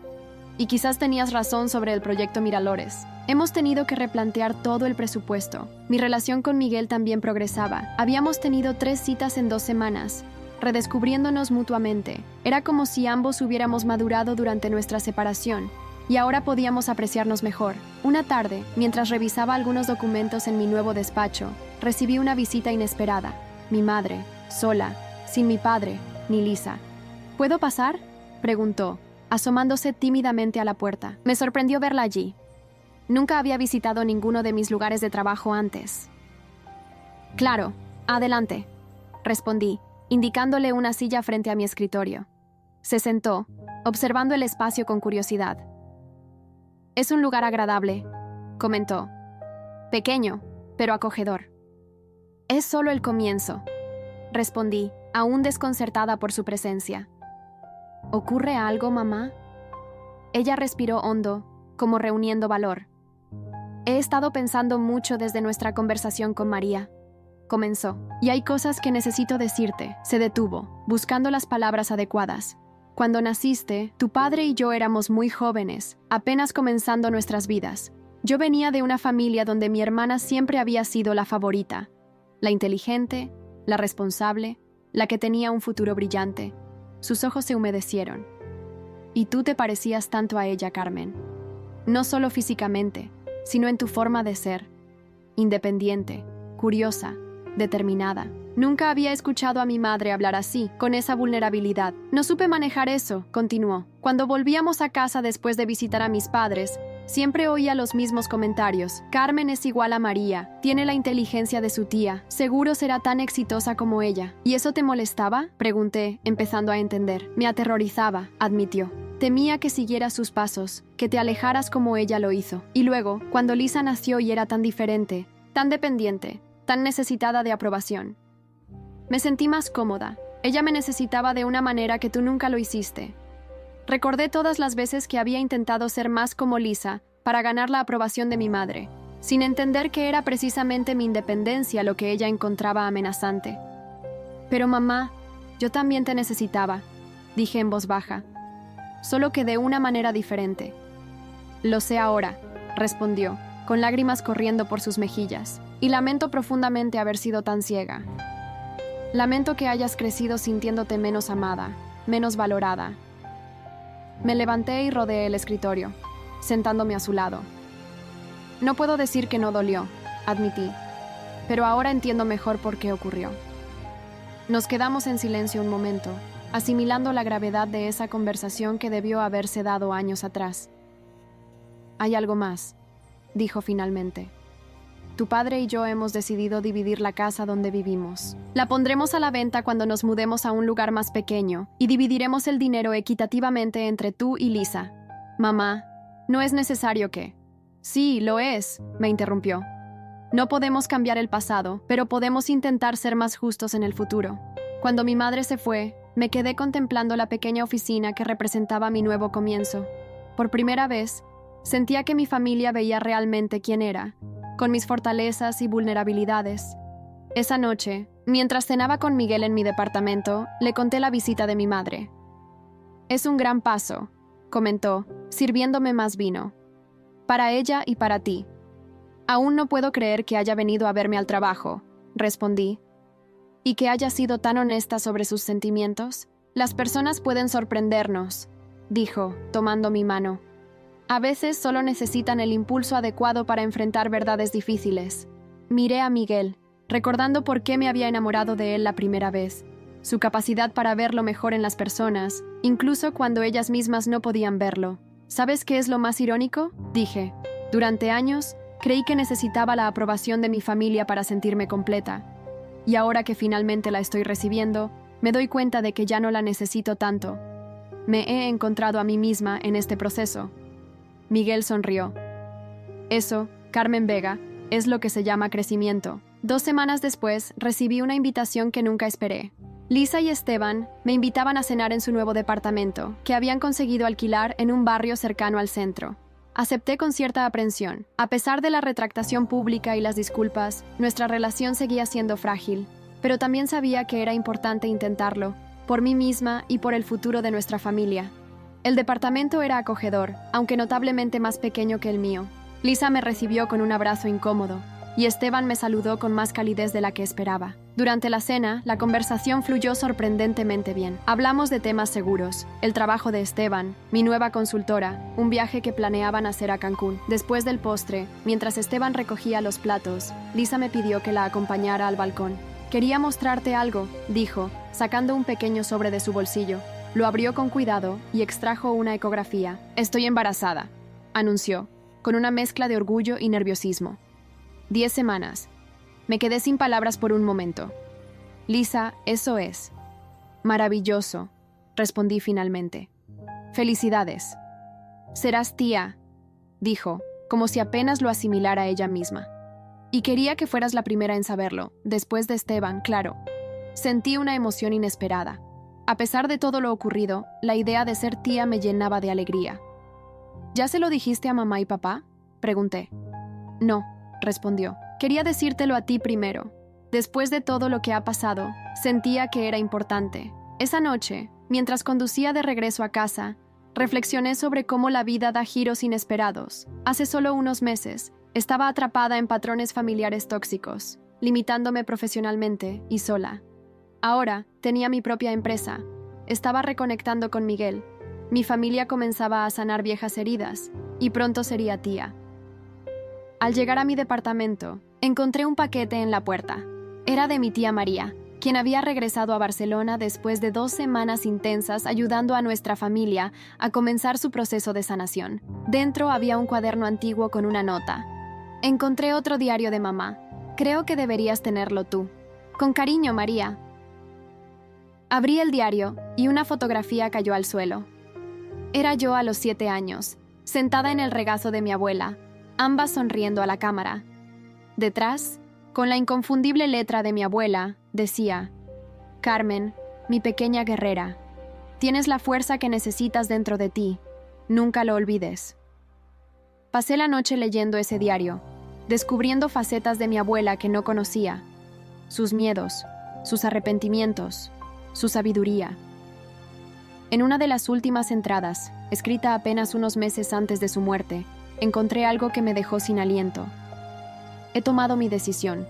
Y quizás tenías razón sobre el proyecto Miralores. Hemos tenido que replantear todo el presupuesto. Mi relación con Miguel también progresaba. Habíamos tenido 3 citas en 2 semanas, redescubriéndonos mutuamente. Era como si ambos hubiéramos madurado durante nuestra separación, y ahora podíamos apreciarnos mejor. Una tarde, mientras revisaba algunos documentos en mi nuevo despacho, recibí una visita inesperada. Mi madre, sola, sin mi padre, ni Lisa. ¿Puedo pasar?, preguntó, asomándose tímidamente a la puerta. Me sorprendió verla allí. Nunca había visitado ninguno de mis lugares de trabajo antes. Claro, adelante, respondí, indicándole una silla frente a mi escritorio. Se sentó, observando el espacio con curiosidad. Es un lugar agradable, comentó. Pequeño, pero acogedor. Es solo el comienzo, respondí, aún desconcertada por su presencia. ¿Ocurre algo, mamá? Ella respiró hondo, como reuniendo valor. He estado pensando mucho desde nuestra conversación con María, comenzó, y hay cosas que necesito decirte. Se detuvo, buscando las palabras adecuadas. Cuando naciste, tu padre y yo éramos muy jóvenes, apenas comenzando nuestras vidas. Yo venía de una familia donde mi hermana siempre había sido la favorita, la inteligente, la responsable, la que tenía un futuro brillante. Sus ojos se humedecieron. Y tú te parecías tanto a ella, Carmen. No solo físicamente, sino en tu forma de ser. Independiente, curiosa, determinada. Nunca había escuchado a mi madre hablar así, con esa vulnerabilidad. No supe manejar eso, continuó. Cuando volvíamos a casa después de visitar a mis padres, siempre oía los mismos comentarios. Carmen es igual a María, tiene la inteligencia de su tía, seguro será tan exitosa como ella. ¿Y eso te molestaba?, pregunté, empezando a entender. Me aterrorizaba, admitió. Temía que siguieras sus pasos, que te alejaras como ella lo hizo. Y luego, cuando Lisa nació y era tan diferente, tan dependiente, tan necesitada de aprobación, me sentí más cómoda. Ella me necesitaba de una manera que tú nunca lo hiciste. Recordé todas las veces que había intentado ser más como Lisa para ganar la aprobación de mi madre, sin entender que era precisamente mi independencia lo que ella encontraba amenazante. Pero mamá, yo también te necesitaba, dije en voz baja, solo que de una manera diferente. Lo sé ahora, respondió, con lágrimas corriendo por sus mejillas, y lamento profundamente haber sido tan ciega. Lamento que hayas crecido sintiéndote menos amada, menos valorada. Me levanté y rodeé el escritorio, sentándome a su lado. No puedo decir que no dolió, admití, pero ahora entiendo mejor por qué ocurrió. Nos quedamos en silencio un momento, asimilando la gravedad de esa conversación que debió haberse dado años atrás. Hay algo más, dijo finalmente. Tu padre y yo hemos decidido dividir la casa donde vivimos. La pondremos a la venta cuando nos mudemos a un lugar más pequeño y dividiremos el dinero equitativamente entre tú y Lisa. Mamá, no es necesario que... Sí, lo es, me interrumpió. No podemos cambiar el pasado, pero podemos intentar ser más justos en el futuro. Cuando mi madre se fue, me quedé contemplando la pequeña oficina que representaba mi nuevo comienzo. Por primera vez, sentía que mi familia veía realmente quién era, con mis fortalezas y vulnerabilidades. Esa noche, mientras cenaba con Miguel en mi departamento, le conté la visita de mi madre. Es un gran paso, comentó, sirviéndome más vino. Para ella y para ti. Aún no puedo creer que haya venido a verme al trabajo, respondí. Y que haya sido tan honesta sobre sus sentimientos. Las personas pueden sorprendernos, dijo, tomando mi mano. A veces solo necesitan el impulso adecuado para enfrentar verdades difíciles. Miré a Miguel, recordando por qué me había enamorado de él la primera vez. Su capacidad para ver lo mejor en las personas, incluso cuando ellas mismas no podían verlo. ¿Sabes qué es lo más irónico?, dije. Durante años, creí que necesitaba la aprobación de mi familia para sentirme completa. Y ahora que finalmente la estoy recibiendo, me doy cuenta de que ya no la necesito tanto. Me he encontrado a mí misma en este proceso. Miguel sonrió. Eso, Carmen Vega, es lo que se llama crecimiento. 2 semanas después, recibí una invitación que nunca esperé. Lisa y Esteban me invitaban a cenar en su nuevo departamento, que habían conseguido alquilar en un barrio cercano al centro. Acepté con cierta aprensión. A pesar de la retractación pública y las disculpas, nuestra relación seguía siendo frágil, pero también sabía que era importante intentarlo, por mí misma y por el futuro de nuestra familia. El departamento era acogedor, aunque notablemente más pequeño que el mío. Lisa me recibió con un abrazo incómodo, y Esteban me saludó con más calidez de la que esperaba. Durante la cena, la conversación fluyó sorprendentemente bien. Hablamos de temas seguros, el trabajo de Esteban, mi nueva consultora, un viaje que planeaban hacer a Cancún. Después del postre, mientras Esteban recogía los platos, Lisa me pidió que la acompañara al balcón. «Quería mostrarte algo», dijo, sacando un pequeño sobre de su bolsillo. Lo abrió con cuidado y extrajo una ecografía. «Estoy embarazada», anunció, con una mezcla de orgullo y nerviosismo. 10 semanas. Me quedé sin palabras por un momento. «Lisa, eso es». «Maravilloso», respondí finalmente. «Felicidades». «Serás tía», dijo, como si apenas lo asimilara ella misma. «Y quería que fueras la primera en saberlo, después de Esteban, claro». Sentí una emoción inesperada. A pesar de todo lo ocurrido, la idea de ser tía me llenaba de alegría. «¿Ya se lo dijiste a mamá y papá?», pregunté. «No», respondió. «Quería decírtelo a ti primero. Después de todo lo que ha pasado, sentía que era importante». Esa noche, mientras conducía de regreso a casa, reflexioné sobre cómo la vida da giros inesperados. Hace solo unos meses, estaba atrapada en patrones familiares tóxicos, limitándome profesionalmente y sola. Ahora, tenía mi propia empresa. Estaba reconectando con Miguel. Mi familia comenzaba a sanar viejas heridas, y pronto sería tía. Al llegar a mi departamento, encontré un paquete en la puerta. Era de mi tía María, quien había regresado a Barcelona después de 2 semanas intensas ayudando a nuestra familia a comenzar su proceso de sanación. Dentro había un cuaderno antiguo con una nota. «Encontré otro diario de mamá. Creo que deberías tenerlo tú. Con cariño, María». Abrí el diario y una fotografía cayó al suelo. Era yo a los 7 años, sentada en el regazo de mi abuela, ambas sonriendo a la cámara. Detrás, con la inconfundible letra de mi abuela, decía: «Carmen, mi pequeña guerrera, tienes la fuerza que necesitas dentro de ti. Nunca lo olvides». Pasé la noche leyendo ese diario, descubriendo facetas de mi abuela que no conocía, sus miedos, sus arrepentimientos, su sabiduría. En una de las últimas entradas, escrita apenas unos meses antes de su muerte, encontré algo que me dejó sin aliento. «He tomado mi decisión.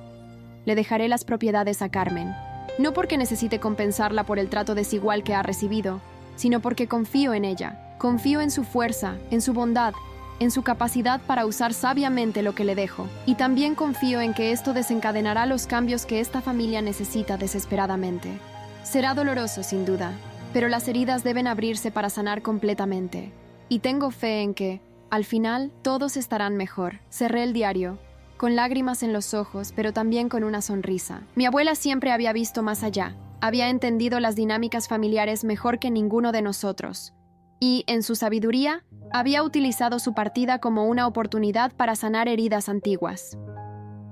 Le dejaré las propiedades a Carmen, no porque necesite compensarla por el trato desigual que ha recibido, sino porque confío en ella, confío en su fuerza, en su bondad, en su capacidad para usar sabiamente lo que le dejo, y también confío en que esto desencadenará los cambios que esta familia necesita desesperadamente. Será doloroso, sin duda, pero las heridas deben abrirse para sanar completamente, y tengo fe en que, al final, todos estarán mejor». Cerré el diario, con lágrimas en los ojos, pero también con una sonrisa. Mi abuela siempre había visto más allá, había entendido las dinámicas familiares mejor que ninguno de nosotros, y, en su sabiduría, había utilizado su partida como una oportunidad para sanar heridas antiguas.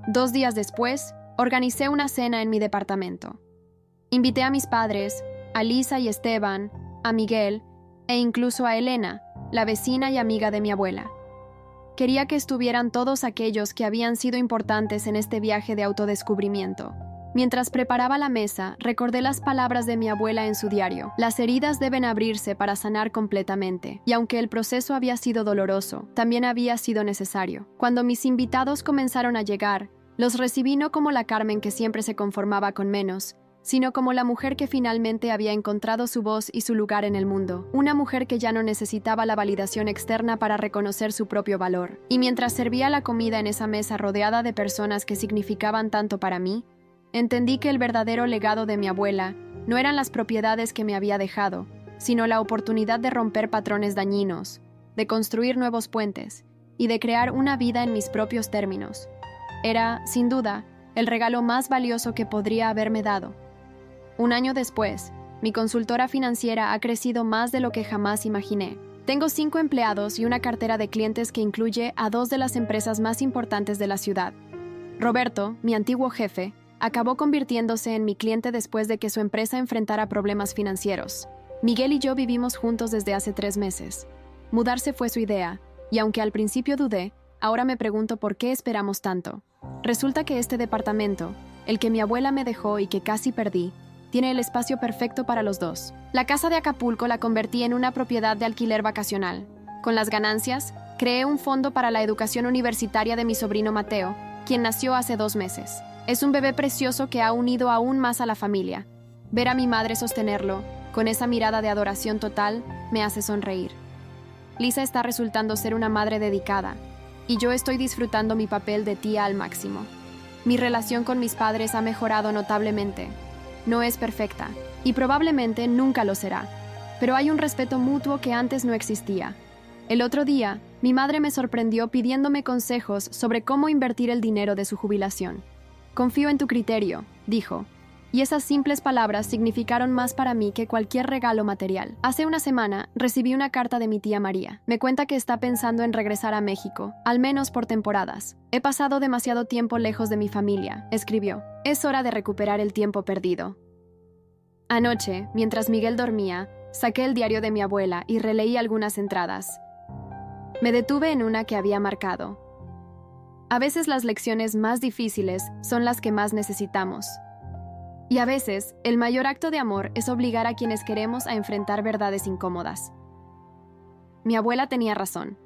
2 días después, organicé una cena en mi departamento. Invité a mis padres, a Lisa y Esteban, a Miguel e incluso a Elena, la vecina y amiga de mi abuela. Quería que estuvieran todos aquellos que habían sido importantes en este viaje de autodescubrimiento. Mientras preparaba la mesa, recordé las palabras de mi abuela en su diario. Las heridas deben abrirse para sanar completamente, y aunque el proceso había sido doloroso, también había sido necesario. Cuando mis invitados comenzaron a llegar, los recibí no como la Carmen que siempre se conformaba con menos, sino como la mujer que finalmente había encontrado su voz y su lugar en el mundo, una mujer que ya no necesitaba la validación externa para reconocer su propio valor. Y mientras servía la comida en esa mesa rodeada de personas que significaban tanto para mí, entendí que el verdadero legado de mi abuela no eran las propiedades que me había dejado, sino la oportunidad de romper patrones dañinos, de construir nuevos puentes y de crear una vida en mis propios términos. Era, sin duda, el regalo más valioso que podría haberme dado. 1 año después, mi consultora financiera ha crecido más de lo que jamás imaginé. Tengo 5 empleados y una cartera de clientes que incluye a 2 de las empresas más importantes de la ciudad. Roberto, mi antiguo jefe, acabó convirtiéndose en mi cliente después de que su empresa enfrentara problemas financieros. Miguel y yo vivimos juntos desde hace 3 meses. Mudarse fue su idea, y aunque al principio dudé, ahora me pregunto por qué esperamos tanto. Resulta que este departamento, el que mi abuela me dejó y que casi perdí, tiene el espacio perfecto para los dos. La casa de Acapulco la convertí en una propiedad de alquiler vacacional. Con las ganancias, creé un fondo para la educación universitaria de mi sobrino Mateo, quien nació hace 2 meses. Es un bebé precioso que ha unido aún más a la familia. Ver a mi madre sostenerlo, con esa mirada de adoración total, me hace sonreír. Lisa está resultando ser una madre dedicada, y yo estoy disfrutando mi papel de tía al máximo. Mi relación con mis padres ha mejorado notablemente. No es perfecta, y probablemente nunca lo será, pero hay un respeto mutuo que antes no existía. El otro día, mi madre me sorprendió pidiéndome consejos sobre cómo invertir el dinero de su jubilación. Confío en tu criterio, dijo, y esas simples palabras significaron más para mí que cualquier regalo material. Hace una semana recibí una carta de mi tía María. Me cuenta que está pensando en regresar a México, al menos por temporadas. He pasado demasiado tiempo lejos de mi familia, escribió. Es hora de recuperar el tiempo perdido. Anoche, mientras Miguel dormía, saqué el diario de mi abuela y releí algunas entradas. Me detuve en una que había marcado. A veces las lecciones más difíciles son las que más necesitamos. Y a veces, el mayor acto de amor es obligar a quienes queremos a enfrentar verdades incómodas. Mi abuela tenía razón.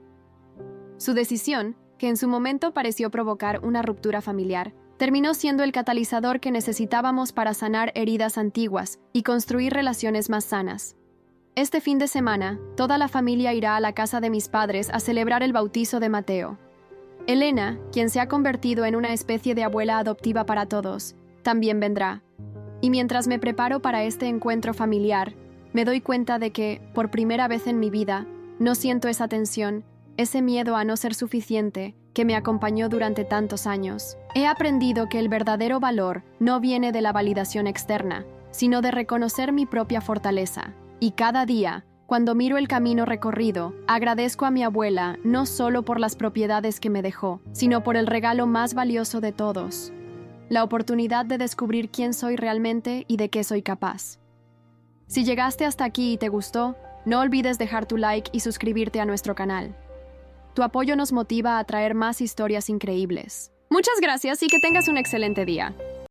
Su decisión, que en su momento pareció provocar una ruptura familiar, terminó siendo el catalizador que necesitábamos para sanar heridas antiguas y construir relaciones más sanas. Este fin de semana, toda la familia irá a la casa de mis padres a celebrar el bautizo de Mateo. Elena, quien se ha convertido en una especie de abuela adoptiva para todos, también vendrá. Y mientras me preparo para este encuentro familiar, me doy cuenta de que, por primera vez en mi vida, no siento esa tensión, ese miedo a no ser suficiente que me acompañó durante tantos años. He aprendido que el verdadero valor no viene de la validación externa, sino de reconocer mi propia fortaleza. Y cada día, cuando miro el camino recorrido, agradezco a mi abuela no solo por las propiedades que me dejó, sino por el regalo más valioso de todos: la oportunidad de descubrir quién soy realmente y de qué soy capaz. Si llegaste hasta aquí y te gustó, no olvides dejar tu like y suscribirte a nuestro canal. Tu apoyo nos motiva a traer más historias increíbles. Muchas gracias y que tengas un excelente día.